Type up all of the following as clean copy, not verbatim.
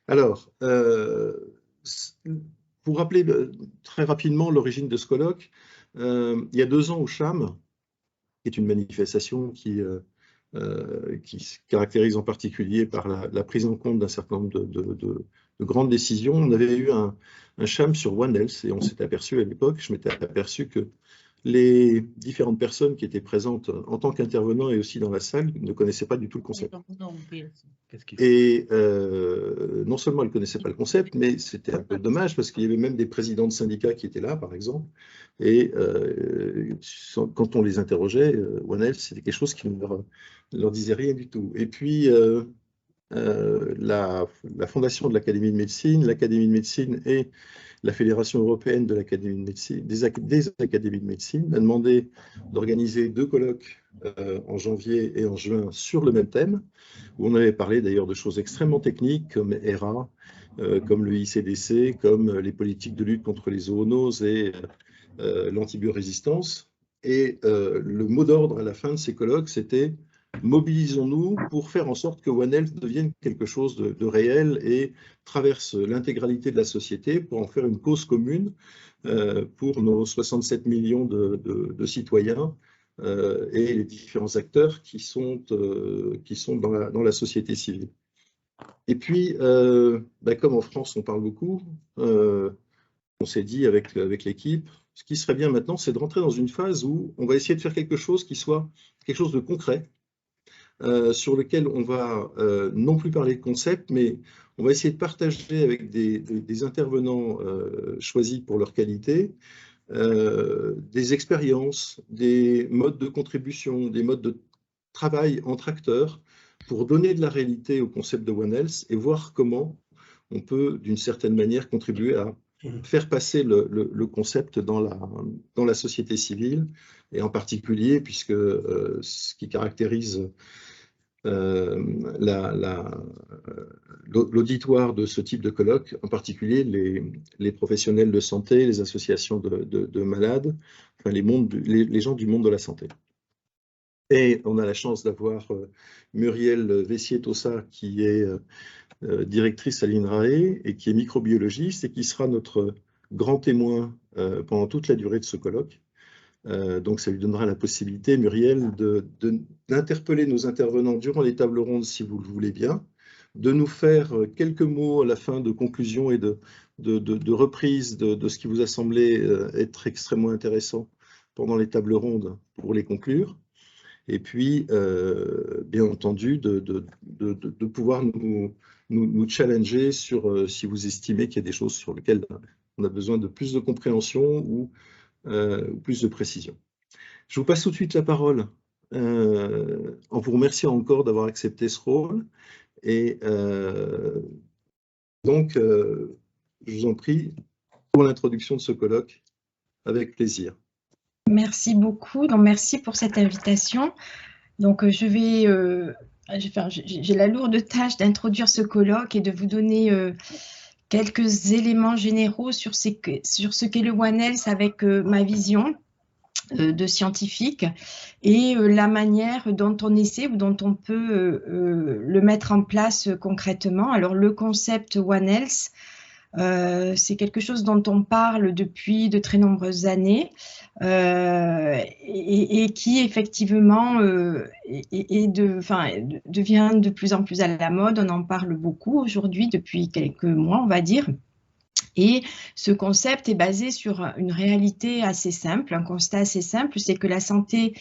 Alors, pour rappeler très rapidement l'origine de ce colloque, il y a 2 ans au CHAM, qui est une manifestation qui se caractérise en particulier par la prise en compte d'un certain nombre de grandes décisions. On avait eu un CHAM sur One Health et on s'était aperçu à l'époque, je m'étais aperçu que les différentes personnes qui étaient présentes en tant qu'intervenants et aussi dans la salle ne connaissaient pas du tout le concept. Et non seulement elles ne connaissaient pas le concept, mais c'était un peu dommage parce qu'il y avait même des présidents de syndicats qui étaient là, par exemple. Et quand on les interrogeait, One Health, c'était quelque chose qui ne leur disait rien du tout. Et puis, la fondation de l'Académie de médecine et la Fédération européenne de l'Académie de médecine, des académies de médecine, a demandé d'organiser 2 colloques en janvier et en juin sur le même thème, où on avait parlé d'ailleurs de choses extrêmement techniques comme ERA, comme le ICDC, comme les politiques de lutte contre les zoonoses et l'antibiorésistance. Et le mot d'ordre à la fin de ces colloques, c'était mobilisons-nous pour faire en sorte que One Health devienne quelque chose de réel et traverse l'intégralité de la société pour en faire une cause commune pour nos 67 millions de citoyens et les différents acteurs qui sont dans la société civile. Et puis, comme en France on parle beaucoup, on s'est dit avec l'équipe, ce qui serait bien maintenant, c'est de rentrer dans une phase où on va essayer de faire quelque chose qui soit quelque chose de concret, sur lequel on va non plus parler de concept, mais on va essayer de partager avec des intervenants choisis pour leur qualité, des expériences, des modes de contribution, des modes de travail entre acteurs pour donner de la réalité au concept de One Health et voir comment on peut, d'une certaine manière, contribuer à faire passer le concept dans la société civile, et en particulier, puisque ce qui caractérise l'auditoire de ce type de colloque, en particulier les professionnels de santé, les associations de malades, enfin les gens du monde de la santé. Et on a la chance d'avoir Muriel Vessier-Tossa, qui est directrice à l'INRAE et qui est microbiologiste et qui sera notre grand témoin pendant toute la durée de ce colloque. Donc ça lui donnera la possibilité, Muriel, d'interpeller nos intervenants durant les tables rondes, si vous le voulez bien, de nous faire quelques mots à la fin de conclusion et de reprise de ce qui vous a semblé être extrêmement intéressant pendant les tables rondes pour les conclure. Et puis, bien entendu, de pouvoir nous challenger sur si vous estimez qu'il y a des choses sur lesquelles on a besoin de plus de compréhension ou plus de précision. Je vous passe tout de suite la parole en vous remerciant encore d'avoir accepté ce rôle. Et donc, je vous en prie pour l'introduction de ce colloque, avec plaisir. Merci beaucoup. Donc, merci pour cette invitation. Donc, j'ai la lourde tâche d'introduire ce colloque et de vous donner quelques éléments généraux sur ce qu'est le One Health avec ma vision de scientifique et la manière dont on essaie ou dont on peut le mettre en place concrètement. Alors, le concept One Health, c'est quelque chose dont on parle depuis de très nombreuses années et qui effectivement devient de plus en plus à la mode. On en parle beaucoup aujourd'hui depuis quelques mois, on va dire. Et ce concept est basé sur une réalité assez simple, un constat assez simple, c'est que la santé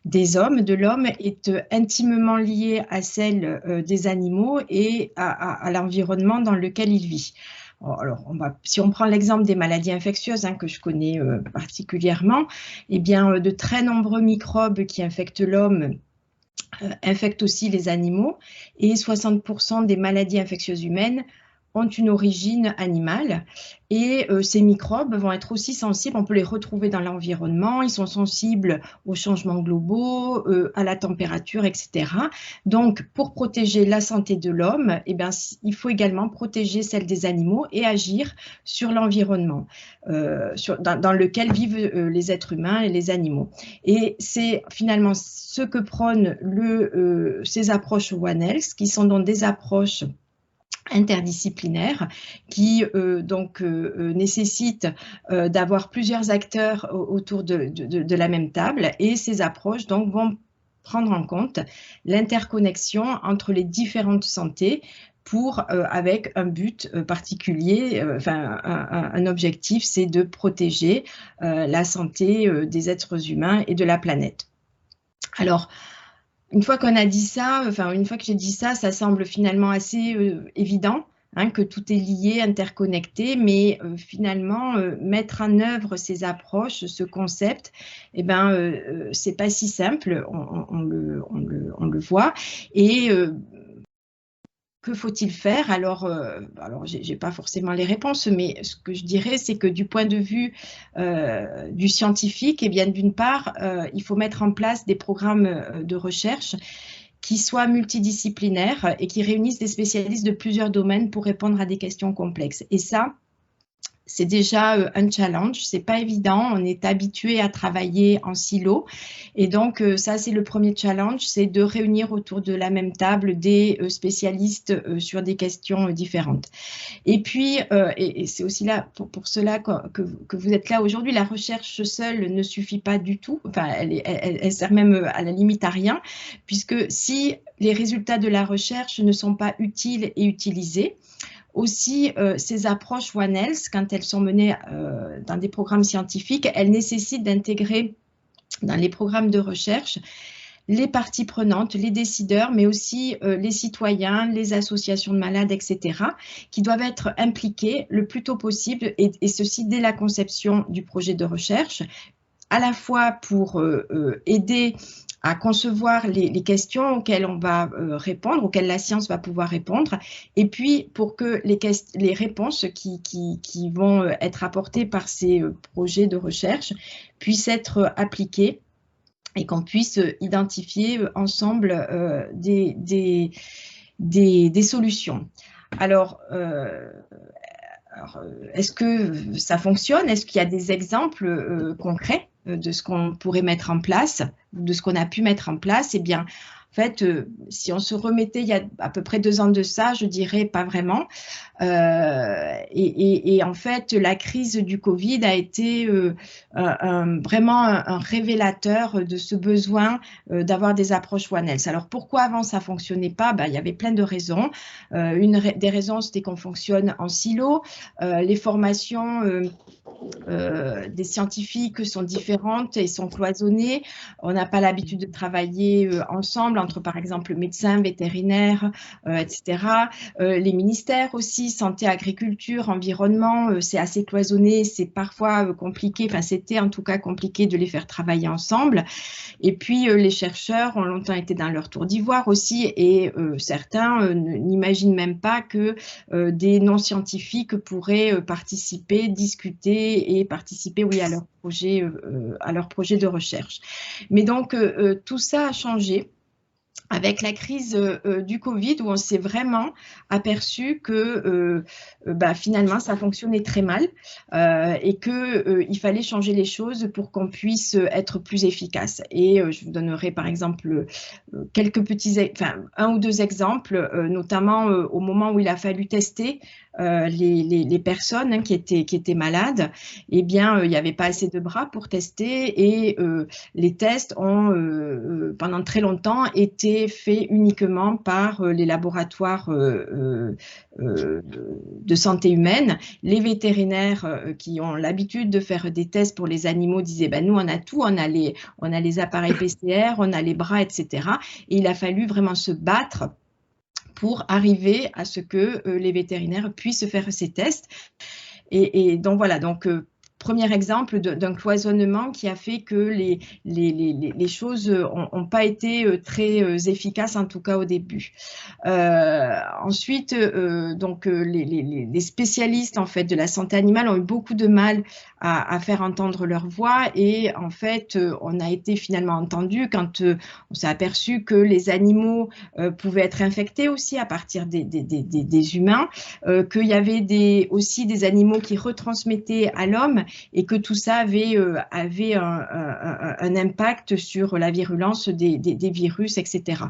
des hommes, de l'homme, est intimement liée à celle des animaux et à l'environnement dans lequel il vit. Alors, si on prend l'exemple des maladies infectieuses que je connais particulièrement, eh bien, de très nombreux microbes qui infectent l'homme infectent aussi les animaux et 60% des maladies infectieuses humaines ont une origine animale et ces microbes vont être aussi sensibles, on peut les retrouver dans l'environnement, ils sont sensibles aux changements globaux, à la température, etc. Donc, pour protéger la santé de l'homme, eh bien, il faut également protéger celle des animaux et agir sur l'environnement dans lequel vivent les êtres humains et les animaux. Et c'est finalement ce que prônent ces approches One Health, qui sont donc des approches interdisciplinaire qui nécessite d'avoir plusieurs acteurs autour de la même table, et ces approches donc vont prendre en compte l'interconnexion entre les différentes santé avec un but particulier, un objectif, c'est de protéger la santé des êtres humains et de la planète. Alors, une fois qu'on a dit ça, une fois que j'ai dit ça, ça semble finalement assez évident, hein, que tout est lié, interconnecté, mais finalement, mettre en œuvre ces approches, ce concept, eh ben, c'est pas si simple, on le voit. Et que faut-il faire? Alors j'ai pas forcément les réponses, mais ce que je dirais, c'est que du point de vue du scientifique, eh bien, d'une part, il faut mettre en place des programmes de recherche qui soient multidisciplinaires et qui réunissent des spécialistes de plusieurs domaines pour répondre à des questions complexes. Et ça, c'est déjà un challenge, c'est pas évident, on est habitué à travailler en silo, et donc ça c'est le premier challenge, c'est de réunir autour de la même table des spécialistes sur des questions différentes. Et puis, et c'est aussi là pour cela que vous êtes là aujourd'hui, la recherche seule ne suffit pas du tout, elle sert même à la limite à rien, puisque si les résultats de la recherche ne sont pas utiles et utilisés, aussi, ces approches One Health, quand elles sont menées dans des programmes scientifiques, elles nécessitent d'intégrer dans les programmes de recherche les parties prenantes, les décideurs, mais aussi les citoyens, les associations de malades, etc., qui doivent être impliqués le plus tôt possible, et ceci dès la conception du projet de recherche, à la fois pour aider à concevoir les questions auxquelles on va répondre, auxquelles la science va pouvoir répondre, et puis pour que les réponses qui vont être apportées par ces projets de recherche puissent être appliquées et qu'on puisse identifier ensemble des solutions. Alors, est-ce que ça fonctionne? Est-ce qu'il y a des exemples concrets de ce qu'on pourrait mettre en place, de ce qu'on a pu mettre en place? Eh bien, en fait, si on se remettait il y a à peu près 2 ans de ça, je dirais pas vraiment. Et en fait, la crise du Covid a été vraiment un révélateur de ce besoin d'avoir des approches One Health. Alors, pourquoi avant ça fonctionnait pas? Il y avait plein de raisons. Une des raisons, c'était qu'on fonctionne en silo. Les formations des scientifiques sont différentes et sont cloisonnées. On n'a pas l'habitude de travailler ensemble entre, par exemple, médecins, vétérinaires, etc. Les ministères aussi, santé, agriculture, environnement, c'est assez cloisonné, c'est parfois compliqué, enfin c'était en tout cas compliqué de les faire travailler ensemble. Et puis les chercheurs ont longtemps été dans leur tour d'ivoire aussi, et certains n'imaginent même pas que des non-scientifiques pourraient participer, discuter et participer, oui, à leur projet de recherche. Mais donc tout ça a changé avec la crise du Covid, où on s'est vraiment aperçu que finalement ça fonctionnait très mal et qu'il fallait changer les choses pour qu'on puisse être plus efficace. Et je vous donnerai par exemple un ou deux exemples, notamment au moment où il a fallu tester les personnes qui étaient malades. Eh bien, il n'y avait pas assez de bras pour tester, et les tests ont pendant très longtemps été faits uniquement par les laboratoires de santé humaine. Les vétérinaires qui ont l'habitude de faire des tests pour les animaux disaient nous on a tout, on a les appareils PCR, on a les bras, etc. Et il a fallu vraiment se battre pour arriver à ce que les vétérinaires puissent faire ces tests. Et donc voilà, donc premier exemple d'un cloisonnement qui a fait que les choses n'ont pas été très efficaces, en tout cas au début. Ensuite, donc les spécialistes en fait de la santé animale ont eu beaucoup de mal à faire entendre leur voix, et en fait, on a été finalement entendu quand on s'est aperçu que les animaux pouvaient être infectés aussi à partir des humains, qu'il y avait aussi des animaux qui retransmettaient à l'homme, et que tout ça avait un impact sur la virulence des virus, etc.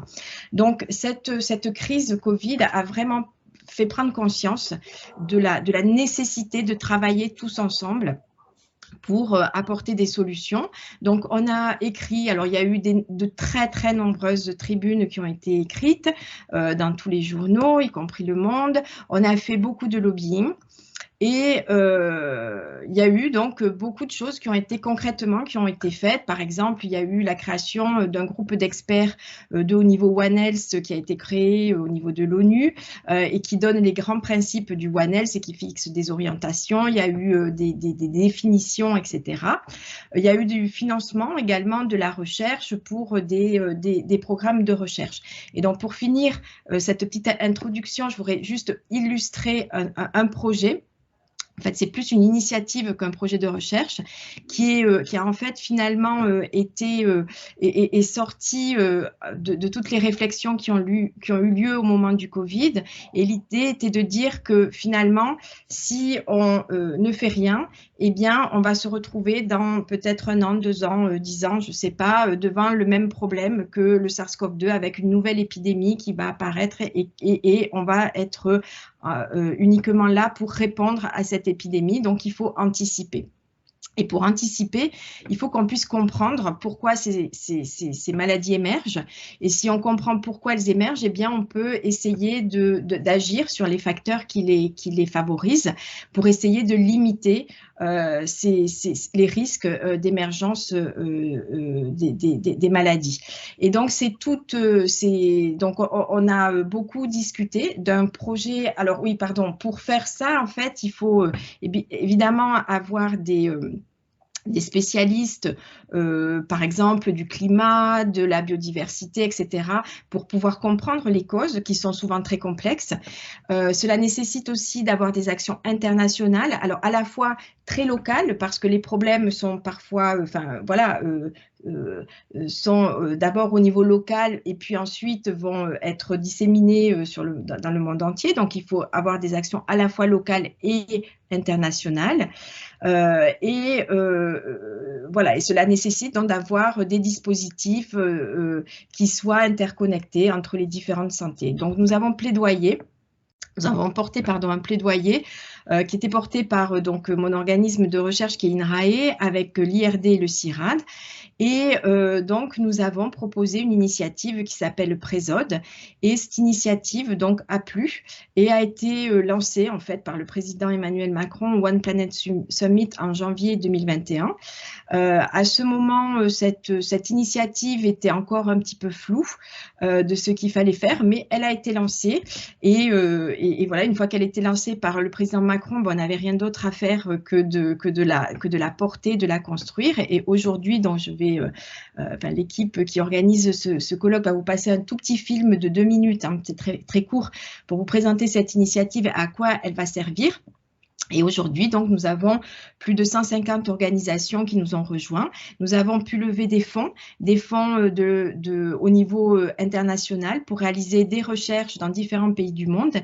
Donc, cette crise Covid a vraiment fait prendre conscience de la nécessité de travailler tous ensemble pour apporter des solutions. Donc, on a écrit, alors il y a eu de très, très nombreuses tribunes qui ont été écrites dans tous les journaux, y compris Le Monde. On a fait beaucoup de lobbying. Et il y a eu donc beaucoup de choses qui ont été faites. Par exemple, il y a eu la création d'un groupe d'experts de haut niveau One Health qui a été créé au niveau de l'ONU et qui donne les grands principes du One Health et qui fixe des orientations. Il y a eu des définitions, etc. Il y a eu du financement également de la recherche pour des programmes de recherche. Et donc, pour finir cette petite introduction, je voudrais juste illustrer un projet. En fait, c'est plus une initiative qu'un projet de recherche qui a en fait finalement est sorti de toutes les réflexions qui ont eu lieu au moment du Covid. Et l'idée était de dire que finalement, si on ne fait rien, eh bien, on va se retrouver dans peut-être 1 an, 2 ans, 10 ans, je ne sais pas, devant le même problème que le SARS-CoV-2 avec une nouvelle épidémie qui va apparaître et on va être uniquement là pour répondre à cette épidémie. Donc, il faut anticiper. Et pour anticiper, il faut qu'on puisse comprendre pourquoi ces maladies émergent. Et si on comprend pourquoi elles émergent, eh bien, on peut essayer d'agir sur les facteurs qui les favorisent pour essayer de limiter les risques d'émergence des maladies. Et donc, donc on a beaucoup discuté d'un projet. Alors oui, pardon, pour faire ça, en fait, il faut évidemment avoir des spécialistes, par exemple, du climat, de la biodiversité, etc., pour pouvoir comprendre les causes qui sont souvent très complexes. Cela nécessite aussi d'avoir des actions internationales, alors à la fois très locales, parce que les problèmes sont parfois, sont d'abord au niveau local et puis ensuite vont être disséminés dans le monde entier. Donc, il faut avoir des actions à la fois locales et internationales. Et cela nécessite donc d'avoir des dispositifs qui soient interconnectés entre les différentes santé. Donc, nous avons porté un plaidoyer qui était porté par donc mon organisme de recherche qui est INRAE avec l'IRD et le CIRAD. Et donc, nous avons proposé une initiative qui s'appelle Présode. Et cette initiative donc a plu et a été lancée en fait par le président Emmanuel Macron au One Planet Summit en janvier 2021. À ce moment, cette initiative était encore un petit peu floue de ce qu'il fallait faire, mais elle a été lancée. Et voilà, une fois qu'elle a été lancée par le président Macron, on n'avait rien d'autre à faire que de la porter, de la construire. Et aujourd'hui, donc l'équipe qui organise ce colloque va vous passer un tout petit film de 2 minutes, hein, c'est très, très court, pour vous présenter cette initiative et à quoi elle va servir. Et aujourd'hui, donc, nous avons plus de 150 organisations qui nous ont rejoints. Nous avons pu lever des fonds au niveau international pour réaliser des recherches dans différents pays du monde.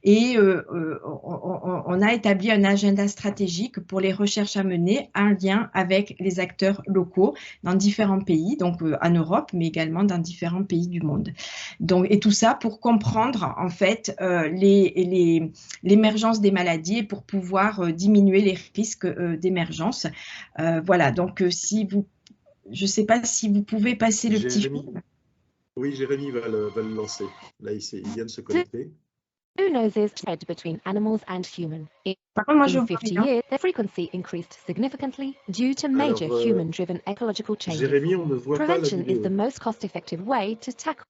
Et on a établi un agenda stratégique pour les recherches à mener en lien avec les acteurs locaux dans différents pays, donc en Europe, mais également dans différents pays du monde. Donc, et tout ça pour comprendre, en fait, l'émergence des maladies et pour pouvoir diminuer les risques d'émergence. Voilà, donc je ne sais pas si vous pouvez passer le petit film. Oui, Jérémy va le lancer. Là, il vient de se connecter. Zoonoses spread between animals and humans. Par contre, moi, je In 50 years, their frequency increased significantly due to major human-driven ecological changes. Jérémy, on ne voit pas la Prevention vidéo. is the most cost-effective way to tackle.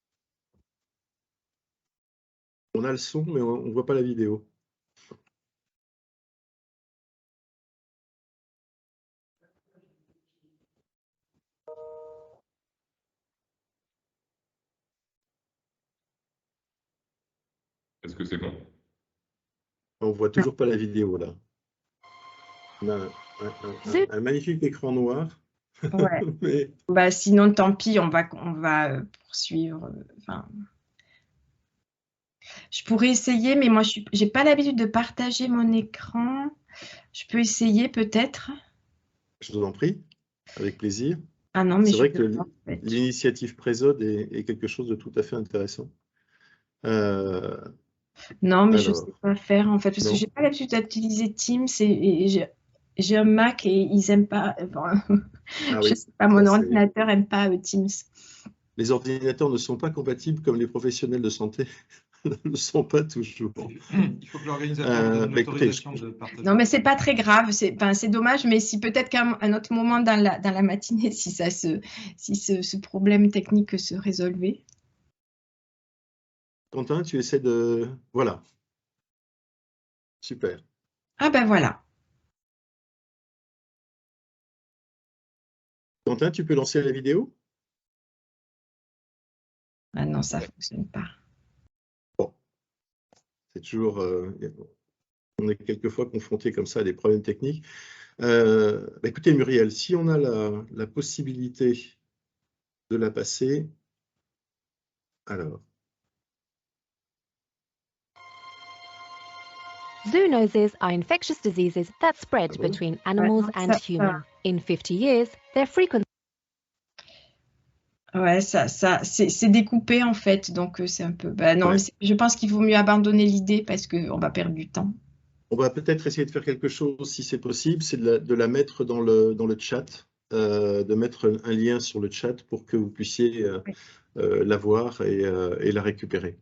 On a le son, mais on ne voit pas la vidéo. Est-ce que c'est bon? On voit toujours pas la vidéo, là. On a un magnifique écran noir. Ouais. Mais... sinon, tant pis, on va poursuivre. Je pourrais essayer, mais moi, je n'ai pas l'habitude de partager mon écran. Je peux essayer peut-être. Je vous en prie, avec plaisir. Ah non, mais c'est vrai que l'initiative Présode est quelque chose de tout à fait intéressant. Non, mais je ne Alors, sais pas faire en fait, parce que non. j'ai pas l'habitude d'utiliser Teams et j'ai un Mac et ils n'aiment pas. Enfin, Ah je oui, sais pas, mon ça, ordinateur n'aime pas Teams. les ordinateurs ne sont pas compatibles comme les professionnels de santé ne le sont pas toujours. Il faut que l'organisateur vous donne Bah, écoutez, l'autorisation de partager. Non, mais c'est pas très grave, c'est dommage, mais si peut-être qu'à un autre moment dans la matinée, si ce problème technique se résolvait. Quentin, tu essaies de... Voilà, super. Ah ben voilà. Quentin, tu peux lancer la vidéo? Ah non, ça fonctionne pas. Bon, c'est toujours... on est quelquefois confronté comme ça à des problèmes techniques. Bah, écoutez, Muriel, si on a la possibilité de la passer, alors... Zoonoses are infectious diseases that spread Ah bon? between animals Ouais, and humans. In 50 years, their frequency Ouais, c'est découpé en fait, donc c'est un peu. Bah, non, Ouais. mais je pense qu'il vaut mieux abandonner l'idée parce qu'on va perdre du temps. On va peut-être essayer de faire quelque chose, si c'est possible, c'est de la mettre dans le chat, de mettre un lien sur le chat pour que vous puissiez Oui. la voir et la récupérer.